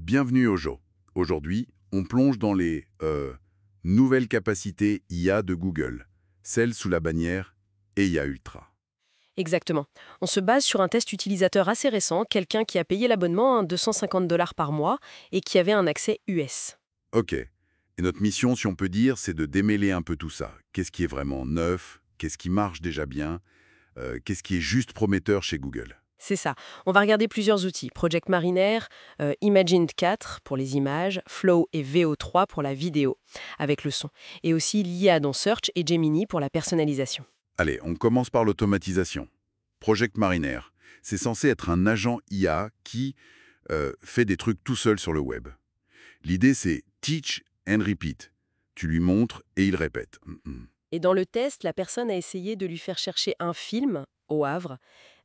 Bienvenue au Joe. Aujourd'hui, on plonge dans les nouvelles capacités IA de Google, celles sous la bannière IA Ultra. Exactement. On se base sur un test utilisateur assez récent, quelqu'un qui a payé l'abonnement à 250 $ par mois et qui avait un accès US. Ok. Et notre mission, si on peut dire, c'est de démêler un peu tout ça. Qu'est-ce qui est vraiment neuf? Qu'est-ce qui marche déjà bien? Qu'est-ce qui est juste prometteur chez Google? C'est ça. On va regarder plusieurs outils. Project Mariner, Imagined 4 pour les images, Flow et VO3 pour la vidéo, avec le son. Et aussi l'IA dans Search et Gemini pour la personnalisation. Allez, on commence par l'automatisation. Project Mariner, c'est censé être un agent IA qui fait des trucs tout seul sur le web. L'idée, c'est teach and repeat. Tu lui montres et il répète. Et dans le test, la personne a essayé de lui faire chercher un film, au Havre,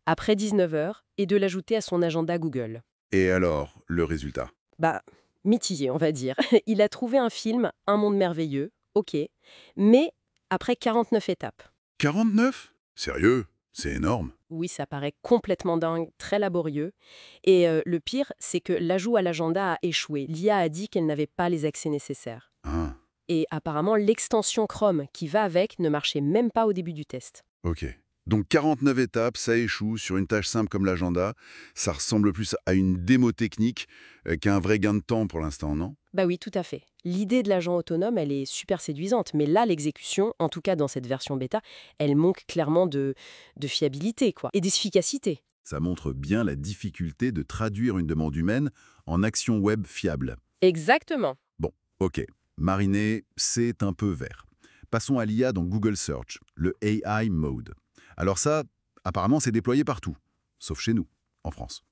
après 19 heures, et de l'ajouter à son agenda Google. Et alors, le résultat? Bah, mitigé, on va dire. Il a trouvé un film, Un monde merveilleux, ok, mais après 49 étapes. 49? Sérieux? C'est énorme. Oui, ça paraît complètement dingue, très laborieux. Et le pire, c'est que l'ajout à l'agenda a échoué. L'IA a dit qu'elle n'avait pas les accès nécessaires. Ah, Et apparemment, l'extension Chrome qui va avec ne marchait même pas au début du test. ok. Donc 49 étapes, ça échoue sur une tâche simple comme l'agenda. Ça ressemble plus à une démo technique qu'à un vrai gain de temps pour l'instant, non? Bah oui, tout à fait. L'idée de l'agent autonome, elle est super séduisante, mais là, l'exécution, en tout cas dans cette version bêta, elle manque clairement de fiabilité, quoi, et d'efficacité. Ça montre bien la difficulté de traduire une demande humaine en action web fiable. Exactement. Bon, ok. Mariner, c'est un peu vert. Passons à l'IA dans Google Search, le AI Mode. Alors ça, apparemment, c'est déployé partout, sauf chez nous, en France.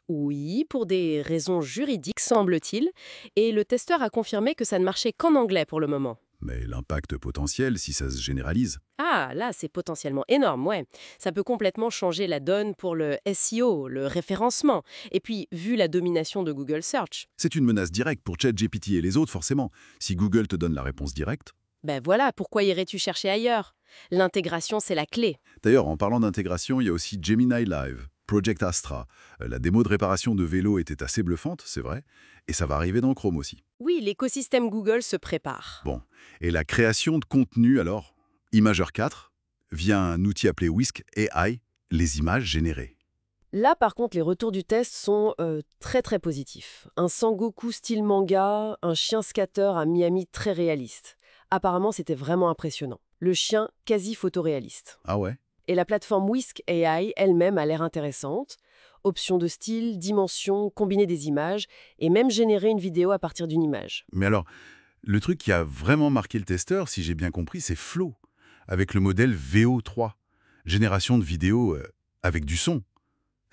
Oui, pour des raisons juridiques, semble-t-il, et le testeur a confirmé que ça ne marchait qu'en anglais pour le moment. Mais l'impact potentiel, si ça se généralise, Ah, là, c'est potentiellement énorme, ouais. Ça peut complètement changer la donne pour le SEO, le référencement. Et puis, vu la domination de Google Search, c'est une menace directe pour ChatGPT et les autres, forcément. Si Google te donne la réponse directe. ben voilà, pourquoi irais-tu chercher ailleurs? L'intégration, c'est la clé. D'ailleurs, en parlant d'intégration, il y a aussi Gemini Live, Project Astra. La démo de réparation de vélo était assez bluffante, c'est vrai, et ça va arriver dans Chrome aussi. Oui, l'écosystème Google se prépare. Bon, et la création de contenu, alors, Imageur 4, via un outil appelé Whisk AI, les images générées. Là, par contre, les retours du test sont très très positifs. Un Sangoku style manga, un chien scatter à Miami très réaliste. Apparemment, c'était vraiment impressionnant. Le chien quasi photoréaliste. Ah ouais? Et la plateforme Whisk AI elle-même a l'air intéressante. Options de style, dimension, combiner des images et même générer une vidéo à partir d'une image. Mais alors, le truc qui a vraiment marqué le testeur, si j'ai bien compris, c'est Flow, avec le modèle VO3, génération de vidéos avec du son.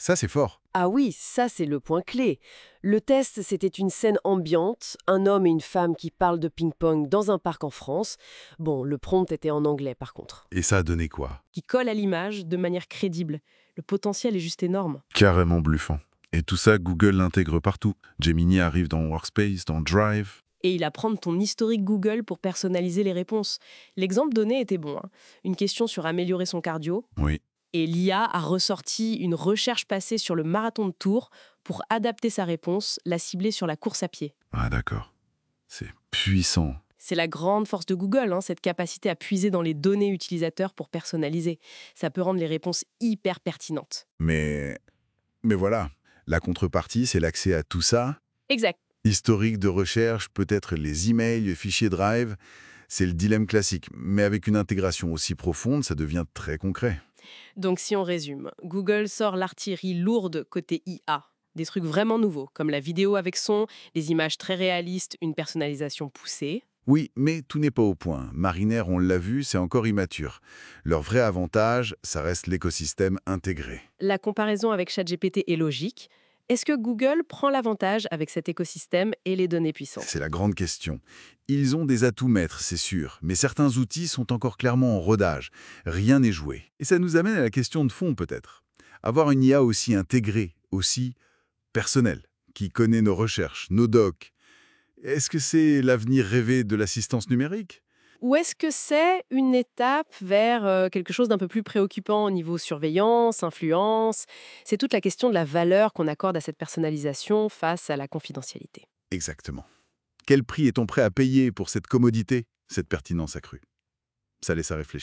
Ça, c'est fort. Ah oui, ça c'est le point clé. Le test, c'était une scène ambiante, un homme et une femme qui parlent de ping-pong dans un parc en France. Bon, le prompt était en anglais par contre. Et ça a donné quoi? Qui colle à l'image de manière crédible. Le potentiel est juste énorme. Carrément bluffant. Et tout ça, Google l'intègre partout. Gemini arrive dans Workspace, dans Drive. Et il apprend de ton historique Google pour personnaliser les réponses. L'exemple donné était bon, hein. Une question sur améliorer son cardio. Oui. Et l'IA a ressorti une recherche passée sur le marathon de Tours pour adapter sa réponse, la cibler sur la course à pied. Ah d'accord. C'est puissant. C'est la grande force de Google, hein, cette capacité à puiser dans les données utilisateurs pour personnaliser. Ça peut rendre les réponses hyper pertinentes. Mais voilà, la contrepartie, c'est l'accès à tout ça. Exact. Historique de recherche, peut-être les emails, les fichiers Drive. C'est le dilemme classique. Mais avec une intégration aussi profonde, ça devient très concret. Donc si on résume, Google sort l'artillerie lourde côté IA. Des trucs vraiment nouveaux, comme la vidéo avec son, des images très réalistes, une personnalisation poussée. Oui, mais tout n'est pas au point. Mariner, on l'a vu, c'est encore immature. Leur vrai avantage, ça reste l'écosystème intégré. La comparaison avec ChatGPT est logique. Est-ce que Google prend l'avantage avec cet écosystème et les données puissantes? C'est la grande question. Ils ont des atouts maîtres, c'est sûr, mais certains outils sont encore clairement en rodage. Rien n'est joué. Et ça nous amène à la question de fond, peut-être. Avoir une IA aussi intégrée, aussi personnelle, qui connaît nos recherches, nos docs, est-ce que c'est l'avenir rêvé de l'assistance numérique? Ou est-ce que c'est une étape vers quelque chose d'un peu plus préoccupant au niveau surveillance, influence? C'est toute la question de la valeur qu'on accorde à cette personnalisation face à la confidentialité. Exactement. Quel prix est-on prêt à payer pour cette commodité, cette pertinence accrue? Ça laisse à réfléchir.